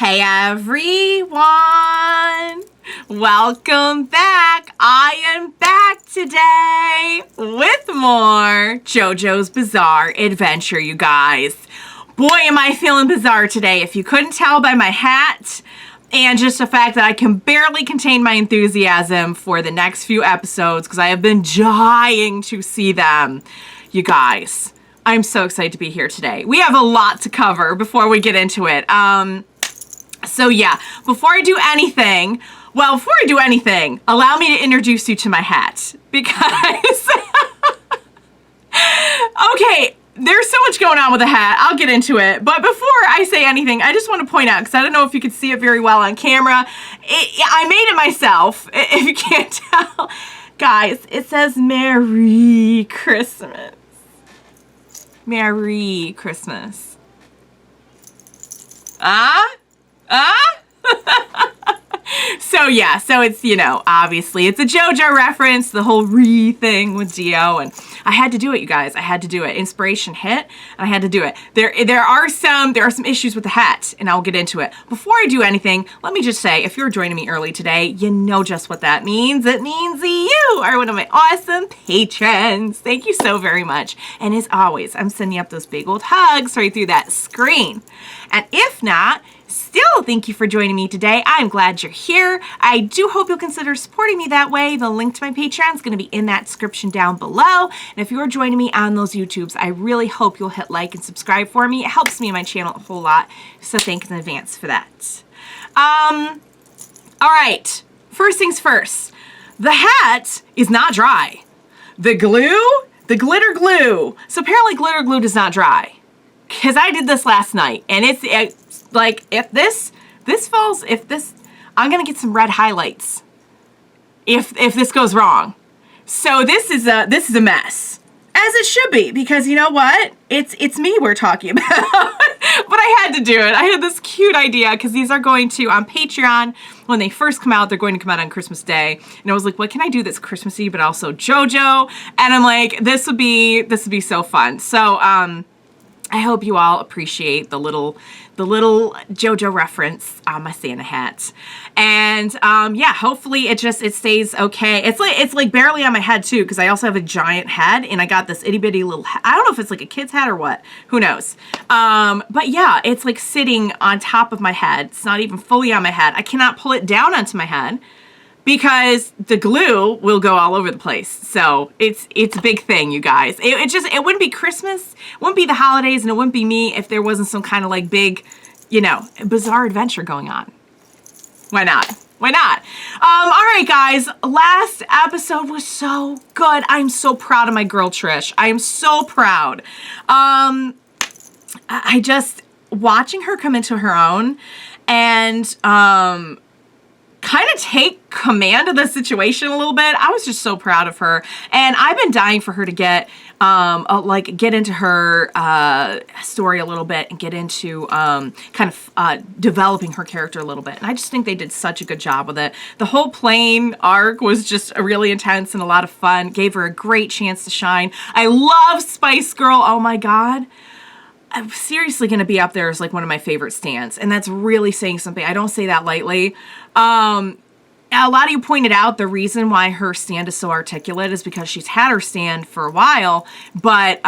Hey everyone! Welcome back! I am back today with more JoJo's Bizarre Adventure, you guys. Boy, am I feeling bizarre today. If you couldn't tell by my hat and just the fact that I can barely contain my enthusiasm for the next few episodes because I have been dying to see them. You guys, I'm so excited to be here today. We have a lot to cover before we get into it. So yeah, before I do anything, allow me to introduce you to my hat. Because, okay, there's so much going on with the hat. I'll get into it. But before I say anything, I just want to point out, because I don't know if you can see it very well on camera. I made it myself, if you can't tell. Guys, it says Merry Christmas. Merry Christmas. So yeah, so it's, you know, obviously it's a JoJo reference, the whole thing with Dio, and I had to do it, you guys. I had to do it. Inspiration hit, and I had to do it. There are some issues with the hat, and I'll get into it. Before I do anything, let me just say, if you're joining me early today, you know just what that means. It means you are one of my awesome patrons. Thank you so very much. And as always, I'm sending up those big old hugs right through that screen. And if not, still, thank you for joining me today. I'm glad you're here. I do hope you'll consider supporting me that way. The link to my Patreon is going to be in that description down below. And if you're joining me on those YouTubes, I really hope you'll hit like and subscribe for me. It helps me and my channel a whole lot. So thanks in advance for that. All right. First things first. The hat is not dry. The glitter glue. So apparently glitter glue does not dry. Because I did this last night, and it's like, if this falls, I'm gonna get some red highlights if this goes wrong. So this is a mess, as it should be, because you know what? It's me we're talking about. But I had to do it. I had this cute idea, because these are going to, on Patreon, when they first come out, they're going to come out on Christmas Day. And I was like, what can I do that's Christmassy, but also JoJo? And I'm like, this would be so fun. So, I hope you all appreciate the little JoJo reference on my Santa hat. And yeah, hopefully it stays okay. It's like barely on my head too, because I also have a giant head, and I got this itty bitty little hat. I don't know if it's like a kid's hat or what. Who knows? But yeah, it's like sitting on top of my head. It's not even fully on my head. I cannot pull it down onto my head, because the glue will go all over the place. So it's a big thing, you guys. It wouldn't be Christmas, it wouldn't be the holidays, and it wouldn't be me if there wasn't some kind of like big, you know, bizarre adventure going on. Why not? Why not? All right, guys. Last episode was so good. I'm so proud of my girl, Trish. I am so proud. I just, watching her come into her own and, kind of take command of the situation a little bit. I was just so proud of her, and I've been dying for her to get into her story a little bit and get into developing her character a little bit. And I just think they did such a good job with it. The whole plane arc was just really intense and a lot of fun. Gave her a great chance to shine. I love Spice Girl. Oh my God. I'm seriously going to be up there as like one of my favorite stands. And that's really saying something. I don't say that lightly. A lot of you pointed out the reason why her stand is so articulate is because she's had her stand for a while. But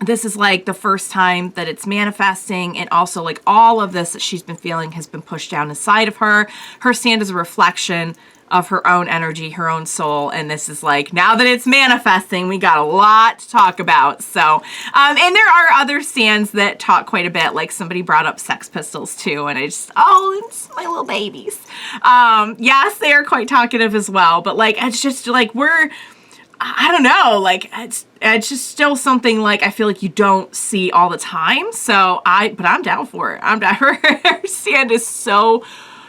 this is like the first time that it's manifesting. And also like all of this that she's been feeling has been pushed down inside of her. Her stand is a reflection of her own energy, her own soul, and this is like, now that it's manifesting, we got a lot to talk about. So, and there are other stands that talk quite a bit, like somebody brought up Sex Pistols too, and it's my little babies. Yes, they are quite talkative as well, but like, it's just like, I don't know, like, it's just still something like, I feel like you don't see all the time, but I'm down for it. I'm down for it. Her stand is so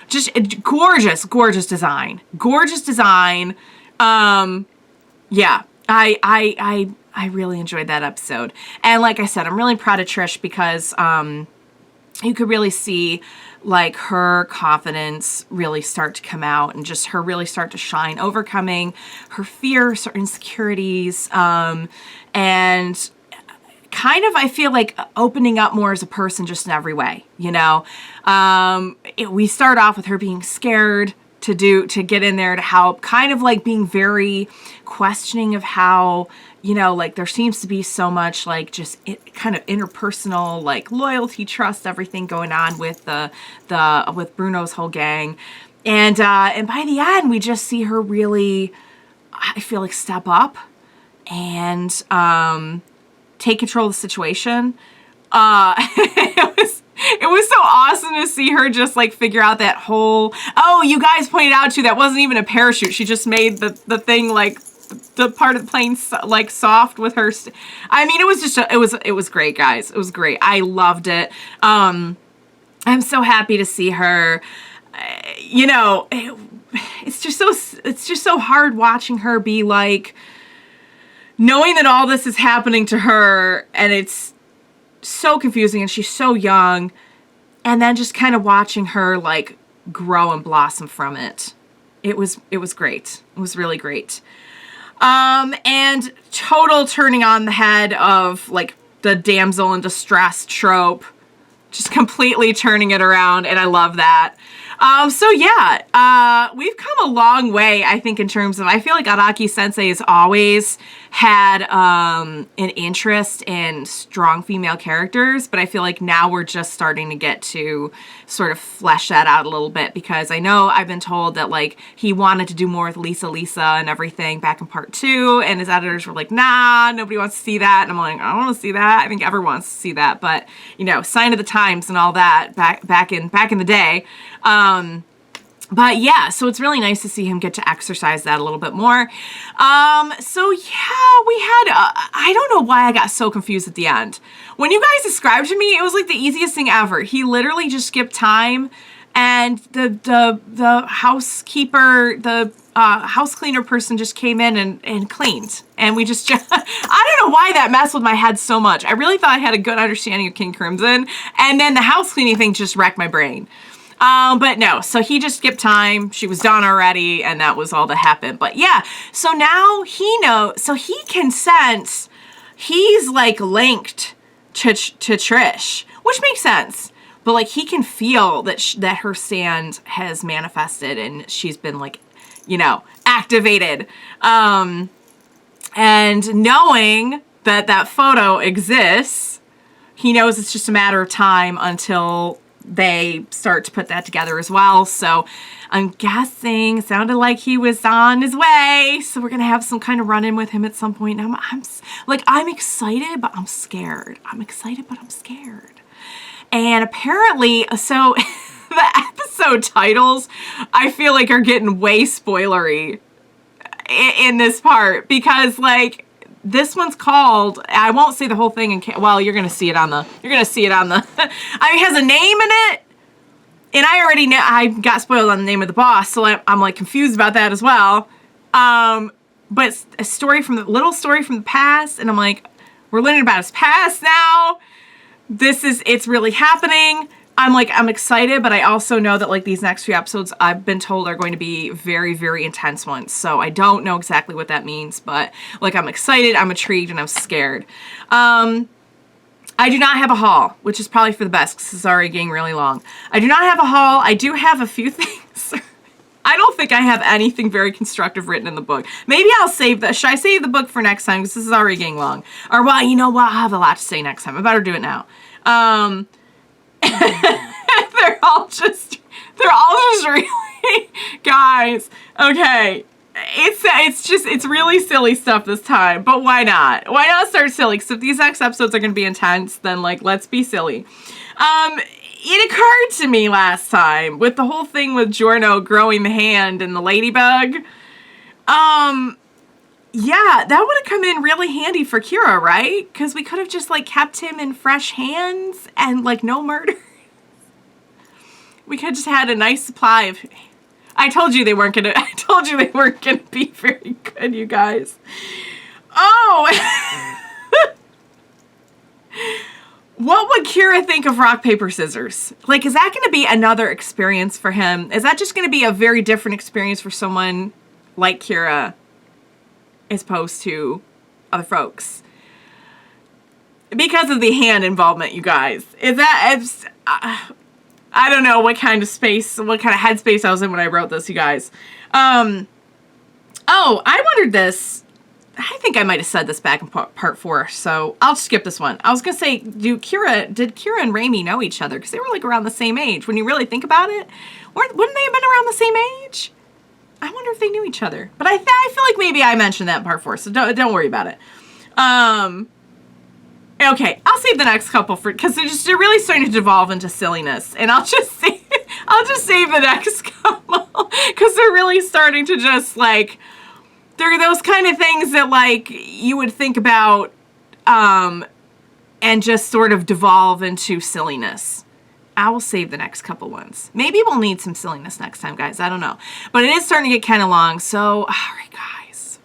just gorgeous design. Gorgeous design. Yeah, I really enjoyed that episode. And like I said, I'm really proud of Trish because you could really see like her confidence really start to come out and just her really start to shine, overcoming her fears or insecurities, and kind of, I feel like, opening up more as a person just in every way, you know? We start off with her being scared to get in there to help, kind of like being very questioning of how, you know, like there seems to be so much like just kind of interpersonal, like loyalty, trust, everything going on with with Bruno's whole gang. And by the end, we just see her really, I feel like, step up and take control of the situation. It was so awesome to see her just like figure out that whole, oh, you guys pointed out too, that wasn't even a parachute. She just made the thing like the part of the plane like soft with her. I mean, it was just, it was great, guys. It was great. I loved it. I'm so happy to see her. You know, it's just so hard watching her be like, knowing that all this is happening to her and it's so confusing and she's so young, and then just kind of watching her like grow and blossom from it. It was great. It was really great. And total turning on the head of like the damsel in distress trope, just completely turning it around. And I love that. So yeah, we've come a long way, I think, in terms of, I feel like Araki Sensei has always had an interest in strong female characters, but I feel like now we're just starting to get to sort of flesh that out a little bit, because I know I've been told that like he wanted to do more with Lisa and everything back in part 2, and his editors were like, nah, nobody wants to see that. And I'm like, I don't want to see that. I think everyone wants to see that, but you know, sign of the times and all that back in the day. But yeah, so it's really nice to see him get to exercise that a little bit more. So yeah, we had, I don't know why I got so confused at the end. When you guys described to me, it was like the easiest thing ever. He literally just skipped time, and the housekeeper, the house cleaner person just came in and cleaned. And we just, I don't know why that messed with my head so much. I really thought I had a good understanding of King Crimson, and then the house cleaning thing just wrecked my brain. But no, so he just skipped time. She was done already, and that was all that happened. But yeah, so now he knows, so he can sense he's like linked to Trish, which makes sense. But like he can feel that that her stand has manifested and she's been like, you know, activated. And knowing that that photo exists, he knows it's just a matter of time until they start to put that together as well. So I'm guessing it sounded like he was on his way. So we're going to have some kind of run-in with him at some point. And I'm excited, but I'm scared. I'm excited, but I'm scared. And apparently, so the episode titles, I feel like are getting way spoilery in this part, because like, this one's called, I won't say the whole thing, well, you're going to see it on the, I mean, it has a name in it, and I already know, I got spoiled on the name of the boss, so I'm like confused about that as well. But it's a little story from the past, and I'm like, we're learning about his past now. It's really happening. I'm excited, but I also know that like these next few episodes I've been told are going to be very, very intense ones. So I don't know exactly what that means, but like I'm excited, I'm intrigued, and I'm scared. I do not have a haul, which is probably for the best because it's already getting really long. I do not have a haul. I do have a few things. I don't think I have anything very constructive written in the book. Maybe I'll save that. Should I save the book for next time? Because this is already getting long. Or well, you know what? I'll have a lot to say next time. I better do it now. They're all just really, guys, okay, it's really silly stuff this time, but why not start silly? Because if these next episodes are going to be intense, then like, let's be silly. It occurred to me last time with the whole thing with Giorno growing the hand and the ladybug, yeah, that would have come in really handy for Kira, right? Because we could have just, like, kept him in fresh hands and, like, no murder. We could have just had a nice supply of... I told you they weren't gonna be very good, you guys. Oh! What would Kira think of rock, paper, scissors? Like, is that gonna be another experience for him? Is that just gonna be a very different experience for someone like Kira, as opposed to other folks? because of the hand involvement, you guys. Is that, it's, I don't know what kind of space, what kind of headspace I was in when I wrote this, you guys. Oh, I wondered this. I think I might have said this back in part 4, so I'll skip this one. I was gonna say, did Kira and Raimi know each other? Because they were like around the same age. When you really think about it, wouldn't they have been around the same age? I wonder if they knew each other. But I feel like maybe I mentioned that in part 4, so don't worry about it. Okay, I'll save the next couple for, because they're really starting to devolve into silliness, and I'll just save the next couple because they're really starting to just like, they're those kind of things that like you would think about, and just sort of devolve into silliness. I will save the next couple ones. Maybe we'll need some silliness next time, guys. I don't know, but it is starting to get kind of long. So, all right, guys,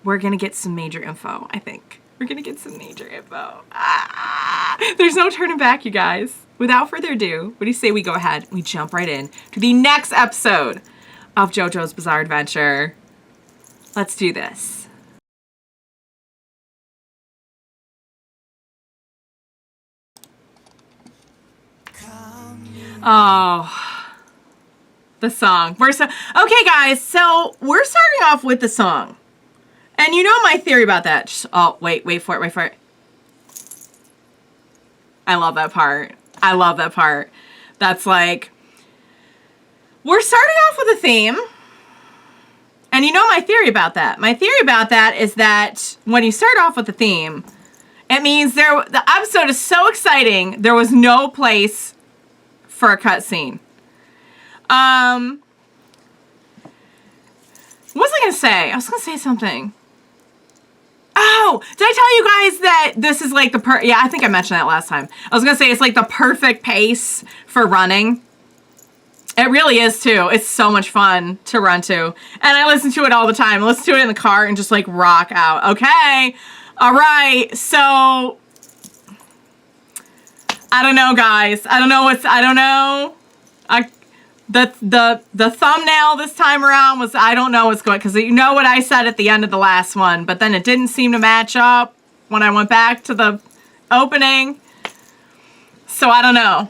we're gonna get some major info. I think we're gonna get some major info. There's no turning back, you guys. Without further ado, what do you say we go ahead? We jump right in to the next episode of JoJo's Bizarre Adventure. Let's do this. Oh, the song. Okay, guys, so we're starting off with the song. And you know my theory about that. Oh, wait for it. I love that part. I love that part. That's like, we're starting off with a theme. And you know my theory about that. My theory about that is that when you start off with a theme, it means the episode is so exciting, there was no place for a cutscene. What was I gonna say? I was gonna say something. Oh, did I tell you guys that this is like yeah, I think I mentioned that last time. I was gonna say it's like the perfect pace for running. It really is too. It's so much fun to run to. And I listen to it all the time. I listen to it in the car and just like rock out. Okay. All right. So I don't know, guys. I don't know. The thumbnail this time around was, I don't know what's going, because you know what I said at the end of the last one, but then it didn't seem to match up when I went back to the opening. So I don't know.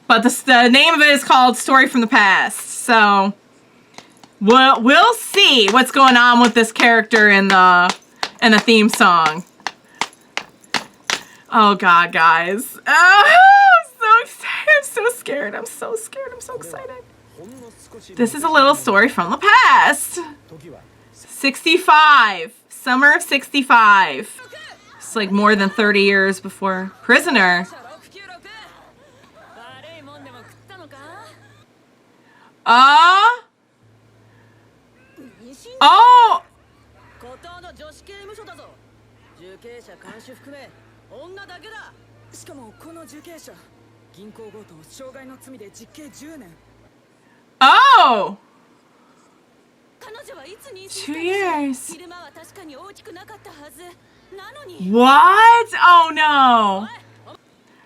But the name of it is called Story from the Past. So we'll see what's going on with this character in the theme song. Oh God, guys. Oh, I'm so excited. I'm so scared. I'm so scared. I'm so excited. This is a little story from the past. 65. Summer of 65. It's like more than 30 years before Prisoner. Oh! Oh! 2 years. What? Oh no.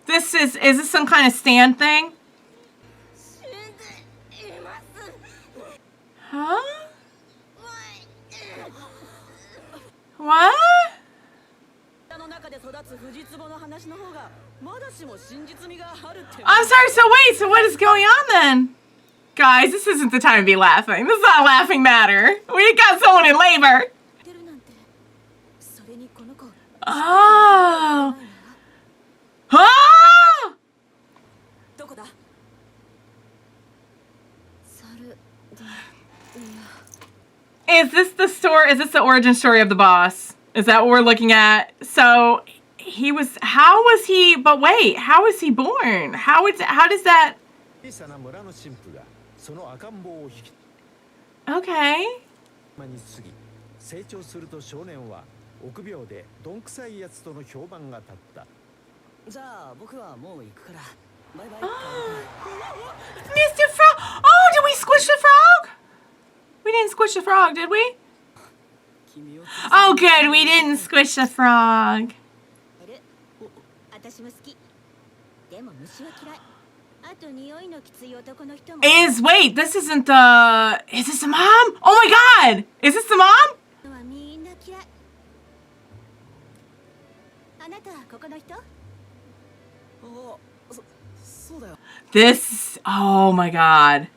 Is this some kind of stand thing? Huh? What? I'm sorry, so wait, so what is going on then? Guys, this isn't the time to be laughing. This is not a laughing matter. We got someone in labor. Oh. Oh! Is this the story? Is this the origin story of the boss? Is that what we're looking at? So how was he born? How does that? Okay. Mr. Frog! Oh, did we squish the frog? We didn't squish the frog, did we? Oh, good. We didn't squish the frog. Wait, this isn't the... Is this the mom? Oh my God! Is this the mom? This, oh my god.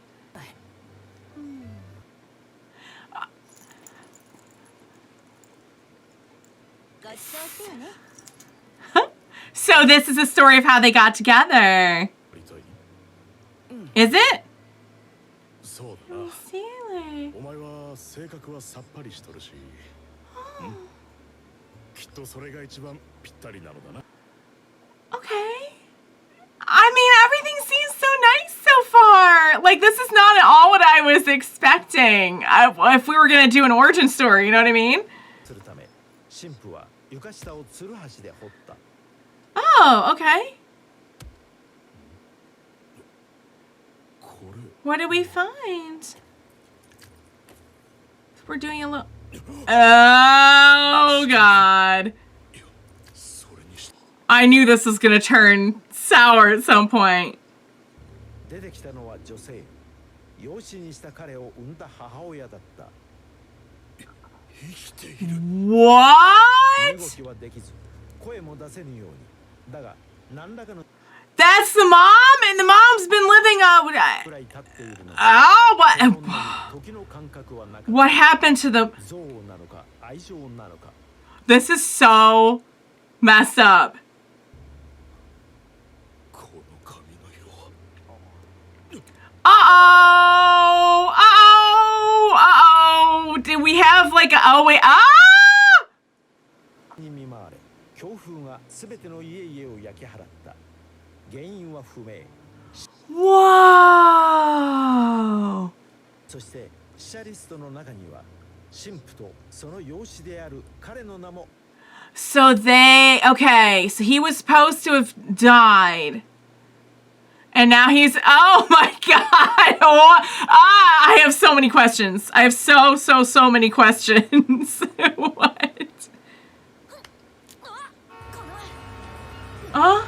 So this is a story of how they got together. Is it? Okay. I mean, everything seems so nice so far. Like, this is not at all what I was expecting. If we were going to do an origin story, you know what I mean? Oh, okay. What did we find? We're doing a little... Oh, God. I knew this was going to turn sour at some point. What? That's the mom? And the mom's been living oh, what happened to the... This is so messed up. Uh-oh! Uh-oh! Uh-oh! Did we have like a... Oh, wait. Ah! Whoa! So they... Okay, so he was supposed to have died. And now he's... Oh my god! I have so many questions. I have so many questions. What? Huh?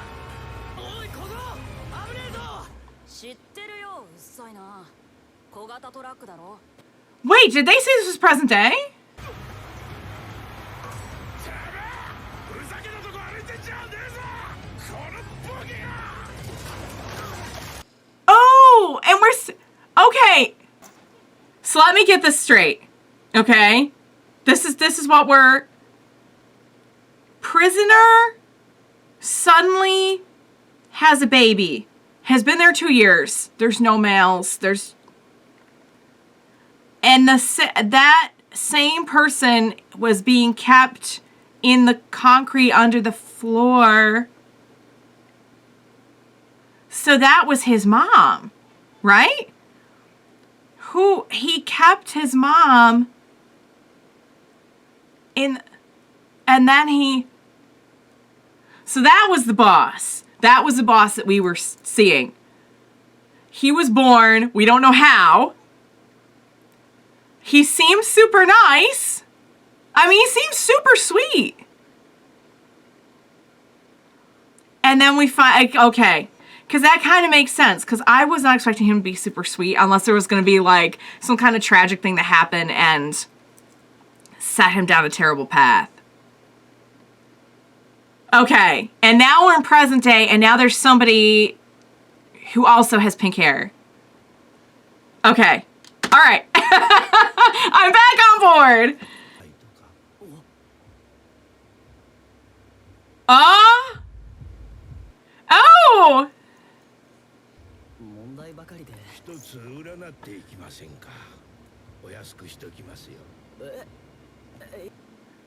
Wait, did they say this was present day? Oh, and we're... Okay. So let me get this straight. Okay? This is what we're... Prisoner suddenly has a baby. Has been there 2 years. There's no males. And that same person was being kept in the concrete under the floor. So that was his mom, right? He kept his mom in, and then so that was the boss. That was the boss that we were seeing. He was born, we don't know how. He seems super nice. I mean, he seems super sweet. And then we find, okay, because that kind of makes sense, because I was not expecting him to be super sweet unless there was going to be like some kind of tragic thing that happened and set him down a terrible path. Okay, and now we're in present day, and now there's somebody who also has pink hair. Okay, all right. I'm back on board. Oh! 一つ占っていきませんか。お安くしときますよ。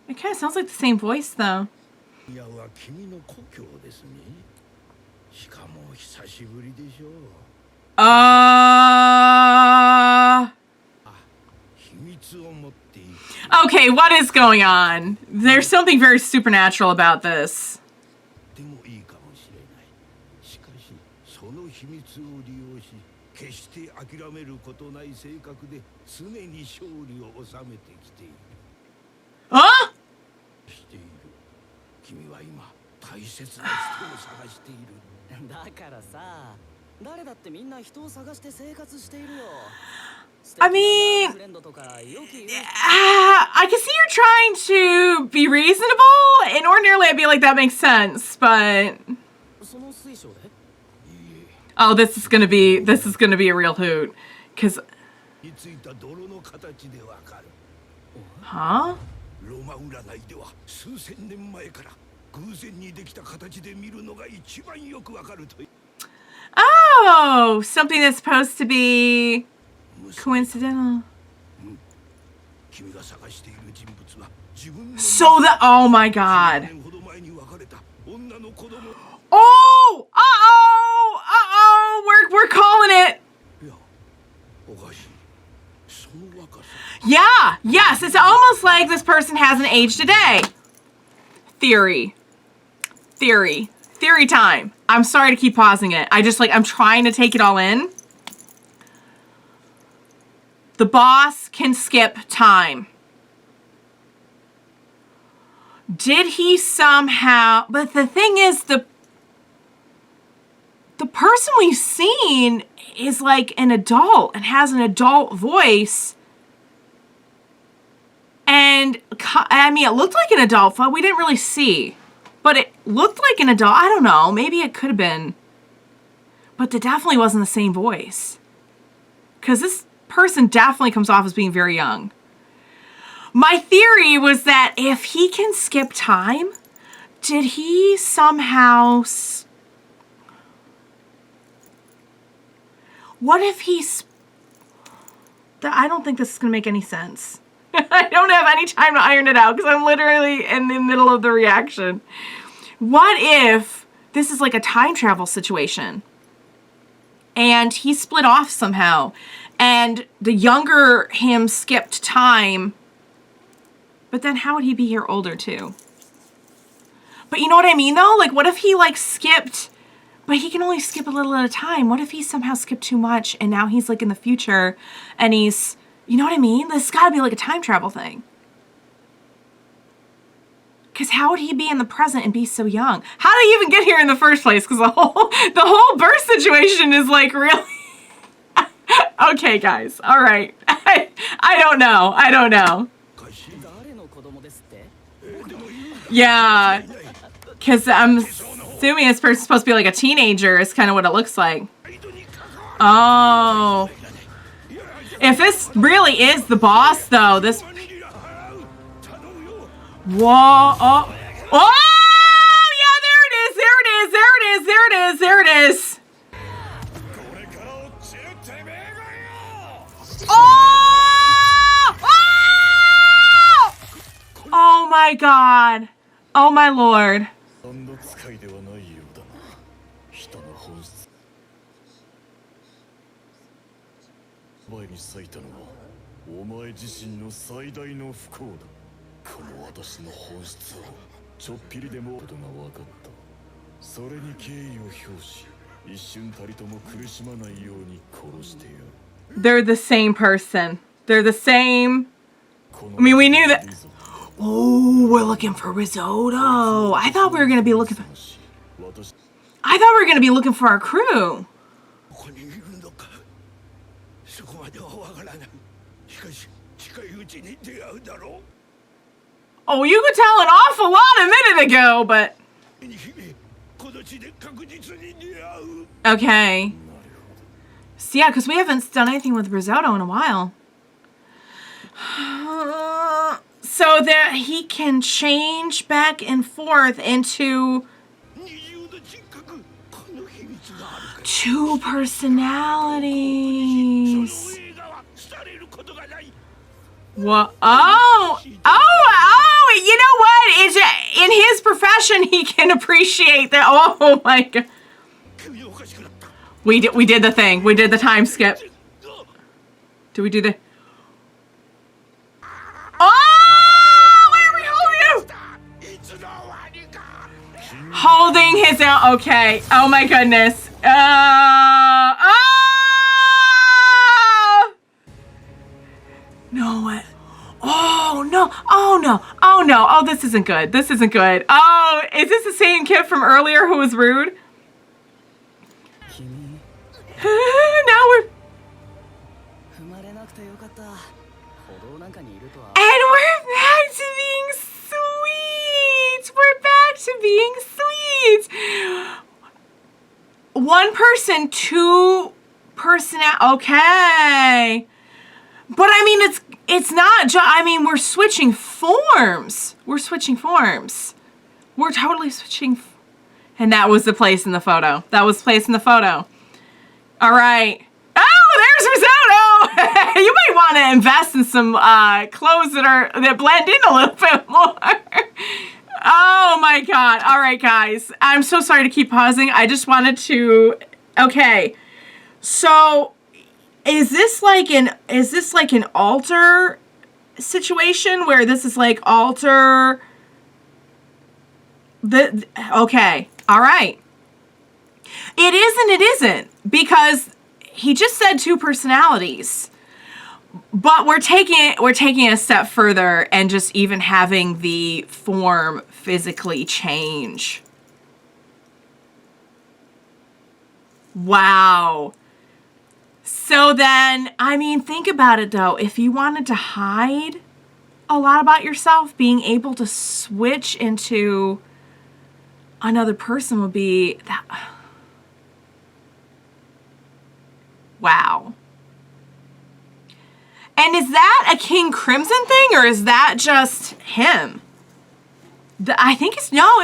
It kind of sounds like the same voice, though. いやは君の故郷ですね。しかも久しぶりでしょう。秘密を持っている。Okay, what is going on? There's something very supernatural about this. でもいいかもしれない。しかしその秘密を利用し。決して諦めることない性格で常に勝利を収めてきている。あ？している。君は今大切な人を探している。だからさ、誰だってみんな人を探して生活しているよ。I mean, I can see you're trying to be reasonable, and ordinarily I'd be like, that makes sense, but... Oh, this is gonna be a real hoot, cause... Huh? Oh, something that's supposed to be coincidental. So that, oh my god. Oh, we're calling it. Yeah, yes, it's almost like this person hasn't aged a day. Theory time. I'm sorry to keep pausing it. I'm trying to take it all in. The boss can skip time. Did he somehow, but the thing is, the person we've seen is like an adult and has an adult voice. And I mean, it looked like an adult, but we didn't really see. But it looked like an adult. I don't know. Maybe it could have been. But it definitely wasn't the same voice. Because this person definitely comes off as being very young. My theory was that if he can skip time, did he somehow... What if he's... I don't think this is going to make any sense. I don't have any time to iron it out because I'm literally in the middle of the reaction. What if this is like a time travel situation and he split off somehow and the younger him skipped time, but then how would he be here older too? But you know what I mean though? Like what if he like skipped, but he can only skip a little at a time. What if he somehow skipped too much and now he's like in the future and he's, you know what I mean? This has got to be like a time travel thing. Because how would he be in the present and be so young? How did he even get here in the first place? Because the whole birth situation is like really... Okay, guys. All right. I don't know. Yeah. Because I'm assuming this person's supposed to be like a teenager is kind of what it looks like. Oh... If this really is the boss, though, this... Whoa, oh. Oh! Yeah, there it is! Oh! Oh! Oh my god. Oh my lord. They're the same person. They're the same. I mean, we knew that. Oh, we're looking for Risotto. I thought we were going to be looking for... I thought we were going to be looking for our crew. Oh, you could tell an awful lot a minute ago, but... Okay. So yeah, because we haven't done anything with Risotto in a while. So that he can change back and forth into... two personalities. What? Oh! You know what? Is in his profession he can appreciate that. Oh my god! We did the thing. We did the time skip. Did we do the? Oh! Where are we holding him? Holding his own. Okay. Oh my goodness. No, what? Oh, no. Oh, no. Oh, no. Oh, this isn't good. This isn't good. Oh, is this the same kid from earlier who was rude? Now we're... And we're back to being sweet. We're back to being sweet. One person, two okay. But I mean, it's not. I mean, we're switching forms. We're switching forms. We're totally switching. And that was the place in the photo. That was place in the photo. All right. Oh, there's Risotto. You might want to invest in some clothes that blend in a little bit more. Oh my God. All right, guys. I'm so sorry to keep pausing. I just wanted to. Okay. So, is this like an altar situation where this is like altar? Okay. All right. It is and it isn't, because he just said two personalities. But we're taking it a step further and just even having the form physically change. Wow. So then, I mean, think about it though. If you wanted to hide a lot about yourself, being able to switch into another person would be that. Wow. And is that a King Crimson thing, or is that just him? I think it's, no,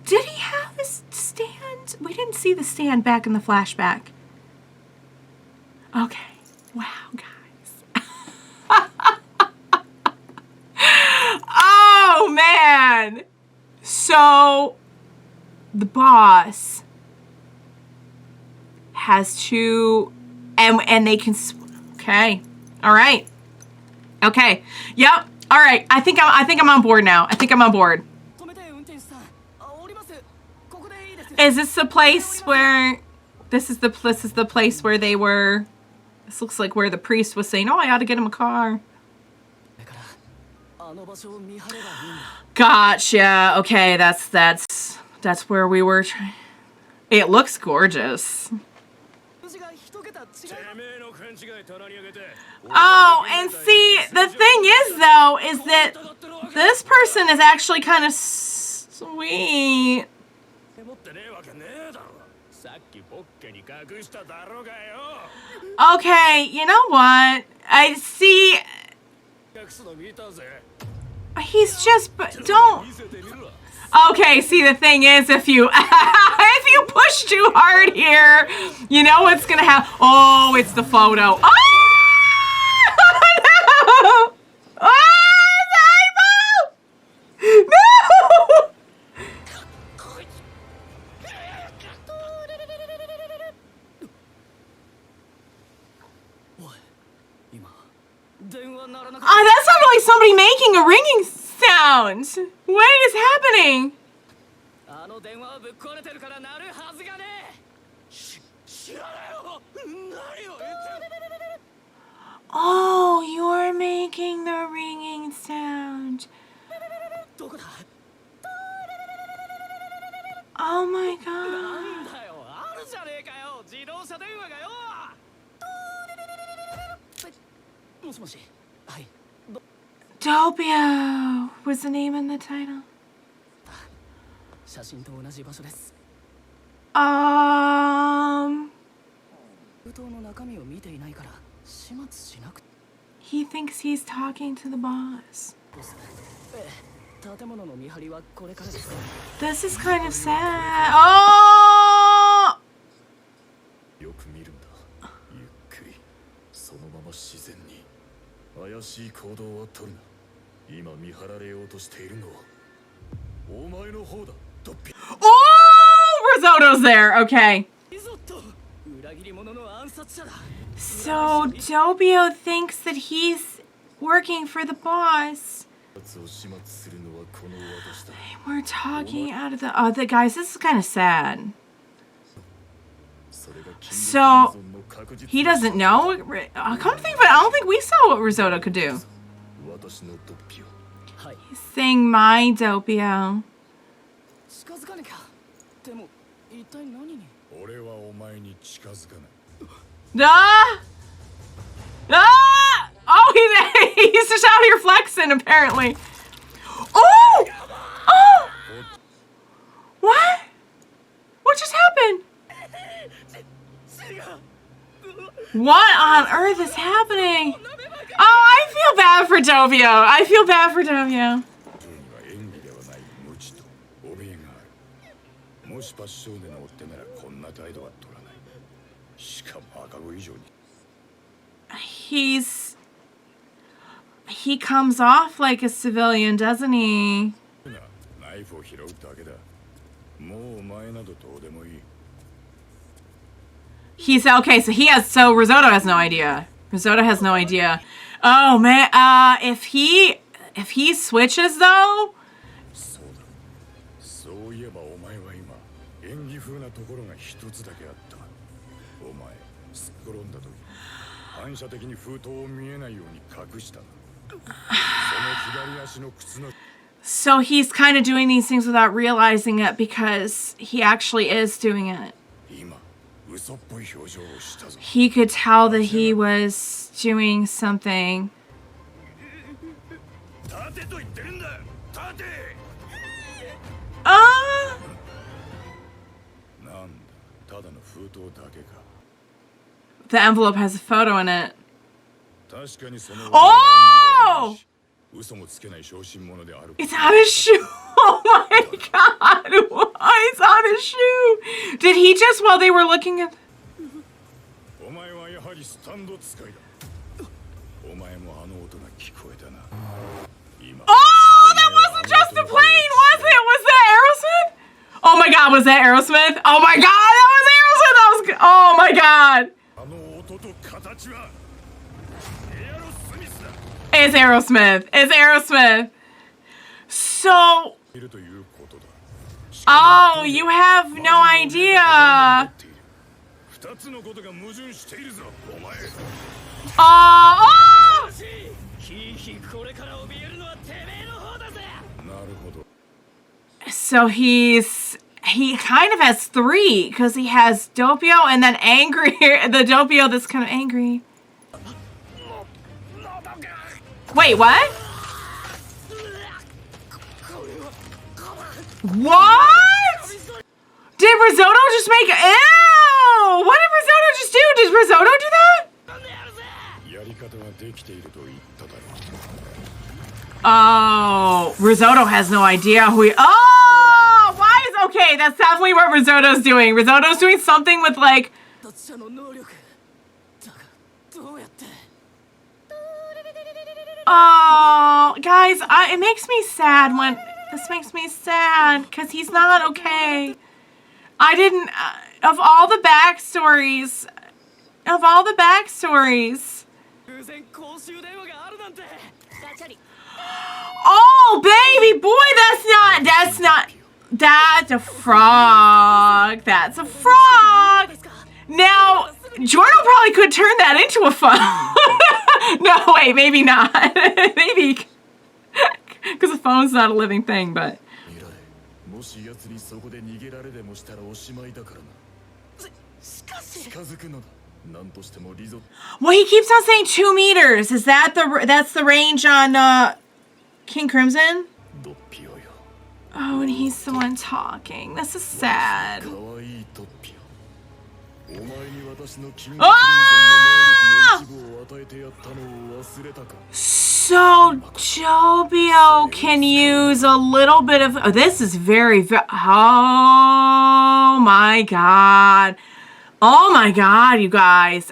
did he have his stand? We didn't see the stand back in the flashback. Okay. Wow, guys. Oh, man. So, the boss has two, and they can, okay. All right. Okay. Yep. All right. I think I'm on board now. I think I'm on board. Is this the place where, this is the place where they were, this looks like where the priest was saying, oh, I ought to get him a car. Gotcha. Okay, that's where we were trying. It looks gorgeous. Oh, and see, the thing is though, is that this person is actually kind of sweet. Okay, you know what? I see. He's just, don't. Okay, see, the thing is, if you if you push too hard here, you know what's gonna happen. Oh, it's the photo. Oh no! Oh, no! Oh, that sounded like somebody making a ringing sound. What is happening? Oh, you're making the ringing sound. Oh my God. Doppio was the name in the title. He thinks he's talking to the boss. This is kind of sad. Oh! Oh! Risotto's there. Okay. So Doppio thinks that he's working for the boss. We're talking out of the guys, this is kind of sad. So he doesn't know. Come think of it, I don't think we saw what Risotto could do. He's saying my Doppio. Ah! Ah! Oh, he's just out here flexing, apparently. Oh! Oh! What? What just happened? What on earth is happening? Oh, I feel bad for Doppio. I feel bad for Doppio. He comes off like a civilian, doesn't he? He's okay, so Risotto has no idea. Risotto has no idea. Oh man, if he switches though. So he's kind of doing these things without realizing it because he actually is doing it. He could tell that he was doing something. The envelope has a photo in it. Oh! It's on his shoe. Oh my god. It's on his shoe. Did he just, while they were looking at... Oh, that wasn't just a plane, was it? Was that Aerosmith? Oh my god, was that Aerosmith? Oh my god, that was Aerosmith. That was... Oh my god. It's Aerosmith. It's Aerosmith. So... Oh, you have no idea. Oh! So he kind of has three because he has Doppio and then angry. The Doppio that's kind of angry. Wait, what? What? Did Risotto just make... Ew! What did Risotto just do? Did Risotto do that? Oh, Risotto has no idea who he... Oh! Why is... Okay, that's definitely what Risotto's doing. Risotto's doing something with, like... Oh, guys, it makes me sad when... This makes me sad, because he's not okay. I didn't... Of all the backstories... Oh, baby boy, that's a frog. That's a frog. Now, Jordan probably could turn that into a phone. No, wait, maybe not. Maybe, because the phone's not a living thing, but. Well, he keeps on saying 2 meters. Is that that's the range on King Crimson? Oh, and he's the one talking. This is sad. Ah! So Doppio can use a little bit of... Oh, this is very... Oh my god. Oh my god, you guys.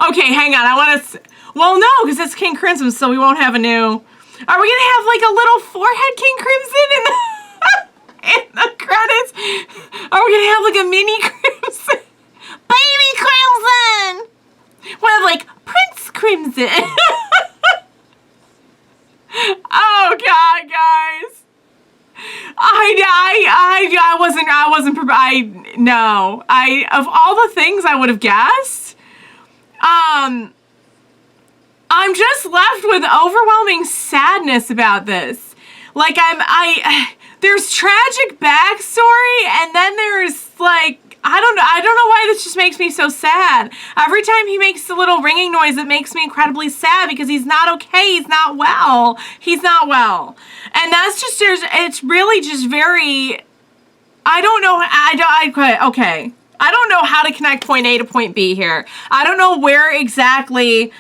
Okay, hang on. I want to... Well, no, because it's King Crimson, so we won't have a new... Are we going to have like a little forehead King Crimson in the, in the credits? Are we going to have like a mini Crimson? Baby Crimson! We'll have like Prince Crimson. Oh god, guys. Of all the things I would have guessed, I'm just left with overwhelming sadness about this. Like there's tragic backstory, and then there's like, I don't know why this just makes me so sad. Every time he makes the little ringing noise, it makes me incredibly sad because he's not okay. He's not well. He's not well. And that's just, it's really just very, I don't know. Okay. I don't know how to connect point A to point B here. I don't know where exactly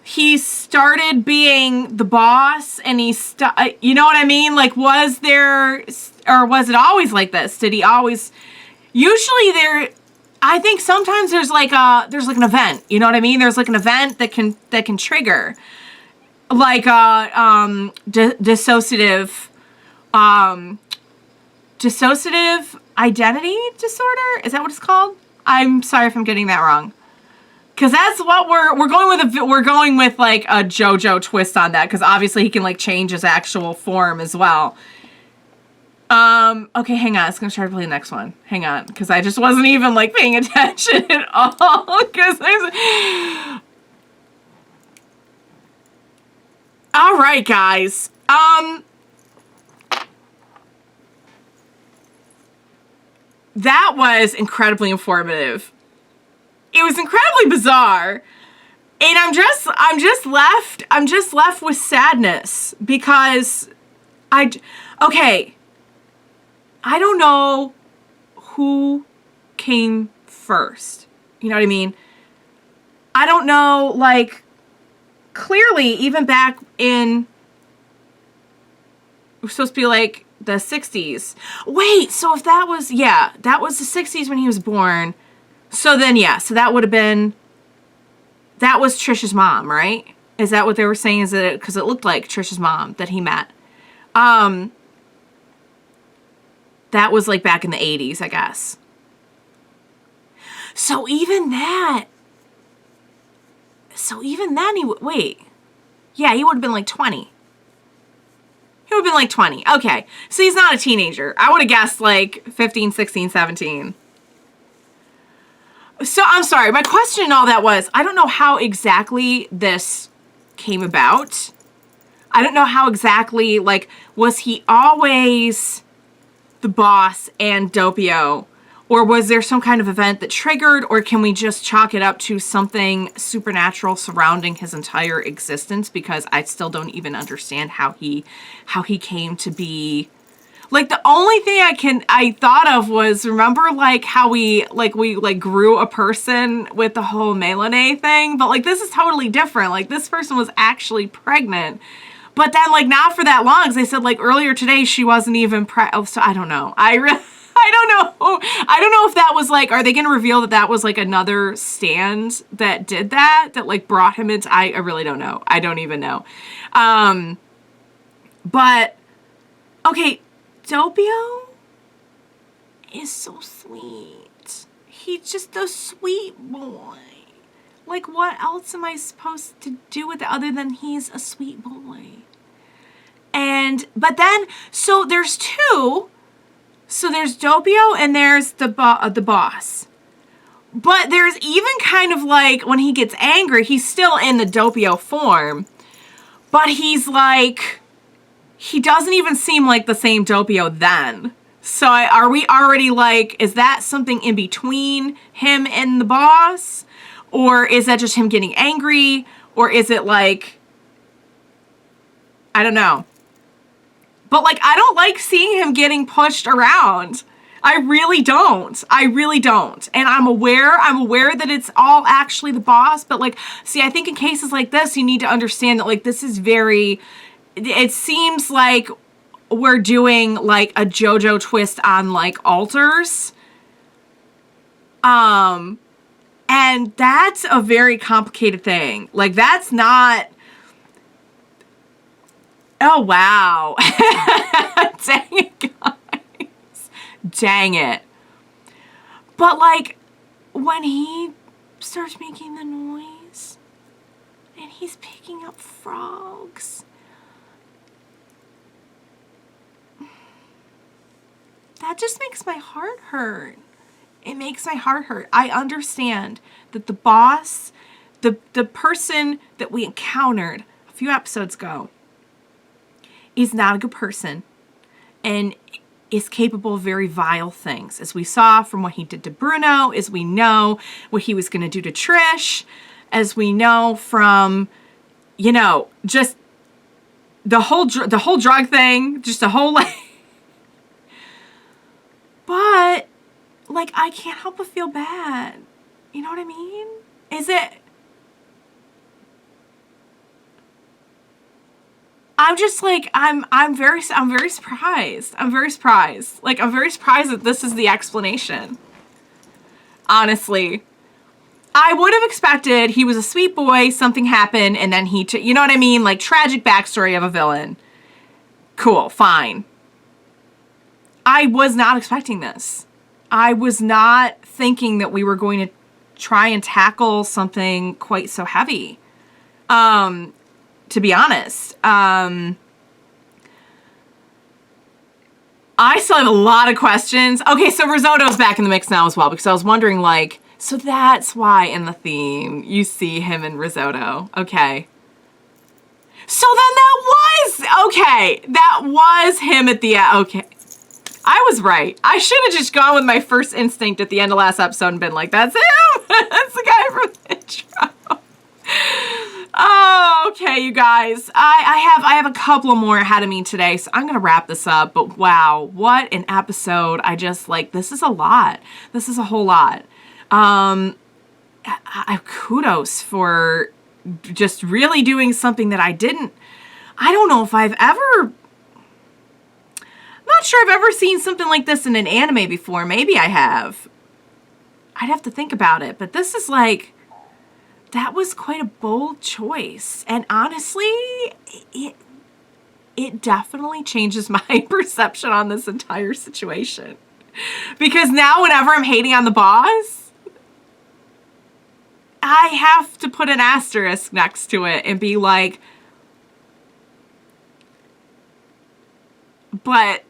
he started being the boss and you know what I mean? Like, was there, or was it always like this? Did he always, usually I think sometimes there's like an event, you know what I mean? There's like an event that can trigger like dissociative identity disorder. Is that what it's called? I'm sorry if I'm getting that wrong. Cause that's what we're going with like a Jojo twist on that. Cause obviously he can like change his actual form as well. Okay, hang on. I was gonna try to play the next one. Hang on. Cause I just wasn't even like paying attention at all. Cause all right, guys. That was incredibly informative. It was incredibly bizarre. And I'm just left with sadness because okay. I don't know who came first. You know what I mean? I don't know, like, clearly, even back in, it was supposed to be like the 60s. Wait, so if that was the 60s when he was born. So then, yeah, so that would have been, that was Trish's mom, right? Is that what they were saying? Is it, because it looked like Trish's mom that he met. That was like back in the 80s, I guess. So even then he would have been like 20. He would have been like 20. Okay. So he's not a teenager. I would have guessed like 15, 16, 17. So I'm sorry. My question in all that was, I don't know how exactly this came about. I don't know how exactly, like, was he always the boss and Doppio? Or was there some kind of event that triggered, or can we just chalk it up to something supernatural surrounding his entire existence? Because I still don't even understand how he came to be. Like, the only thing I thought of was, remember, like, how we grew a person with the whole Melanie thing? But, like, this is totally different. Like, this person was actually pregnant. But then, like, not for that long, because they said, like, earlier today she wasn't even pregnant. So I don't know. I don't know. I don't know if that was, like, are they going to reveal that was, like, another stand that did that, like, brought him into, I really don't know. I don't even know. But, okay, Doppio is so sweet. He's just a sweet boy. Like, what else am I supposed to do with it other than he's a sweet boy? But then, so there's two. So there's Doppio and there's the boss. But there's even kind of like, when he gets angry, he's still in the Doppio form. But he's like, he doesn't even seem like the same Doppio then. So are we already like, is that something in between him and the boss? Or is that just him getting angry? Or is it like, I don't know. But like, I don't like seeing him getting pushed around. I really don't. And I'm aware that it's all actually the boss. But like, see, I think in cases like this, you need to understand that like, this is it seems like we're doing like a Jojo twist on like alters. And that's a very complicated thing. Like, that's not... Oh, wow. Dang it, guys. Dang it. But, like, when he starts making the noise and he's picking up frogs, that just makes my heart hurt. It makes my heart hurt. I understand that the boss, the person that we encountered a few episodes ago, is not a good person. And is capable of very vile things, as we saw from what he did to Bruno, as we know what he was going to do to Trish, as we know from, you know, just the whole drug thing, just the whole, like, but, like, I can't help but feel bad. You know what I mean? Is it... I'm just like, I'm very surprised. I'm very surprised. Like, I'm very surprised that this is the explanation. Honestly. I would have expected he was a sweet boy, something happened, and then he, you know what I mean? Like, tragic backstory of a villain. Cool, fine. I was not expecting this. I was not thinking that we were going to try and tackle something quite so heavy. To be honest. I still have a lot of questions. Okay, so Risotto's back in the mix now as well, because I was wondering, like, so that's why in the theme you see him and Risotto. Okay. So then that was him at the end. Okay. I was right. I should have just gone with my first instinct at the end of last episode and been like, that's him! That's the guy from the intro. Oh, okay, you guys. I have a couple more ahead of me today, so I'm gonna wrap this up. But wow, what an episode! I just like, this is a lot. This is a whole lot. Kudos for just really doing something that I don't know if I've ever. I'm not sure I've ever seen something like this in an anime before. Maybe I have. I'd have to think about it, but this is like. That was quite a bold choice. And honestly, it definitely changes my perception on this entire situation. Because now whenever I'm hating on the boss, I have to put an asterisk next to it and be like, but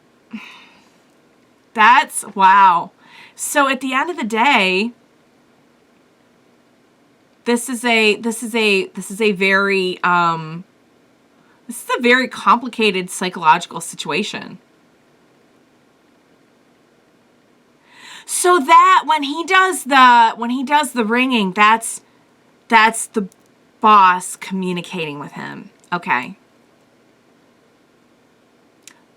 that's, wow. So at the end of the day, this is a very complicated psychological situation. So that when he does the ringing, that's the boss communicating with him. Okay.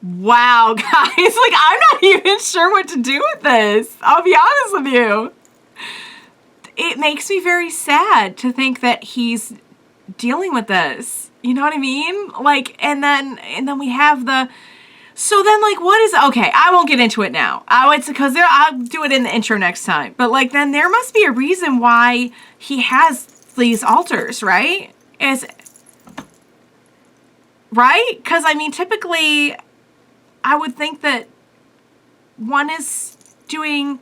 Wow, guys, like, I'm not even sure what to do with this. I'll be honest with you. It makes me very sad to think that he's dealing with this. You know what I mean? Like, and then we have the, so then, like, what is, okay, I won't get into it now. I'll do it in the intro next time. But, like, then there must be a reason why he has these altars, right? Right? Because, I mean, typically, I would think that one is doing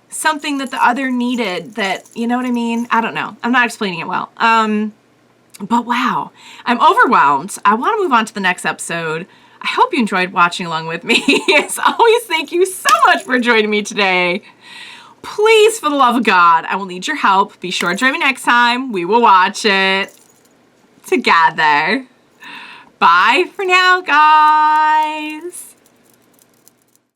something that the other needed, that, you know what I mean? I don't know. I'm not explaining it well. But wow, I'm overwhelmed. I want to move on to the next episode. I hope you enjoyed watching along with me. As always, thank you so much for joining me today. Please, for the love of God, I will need your help. Be sure to join me next time. We will watch it together. Bye for now, guys.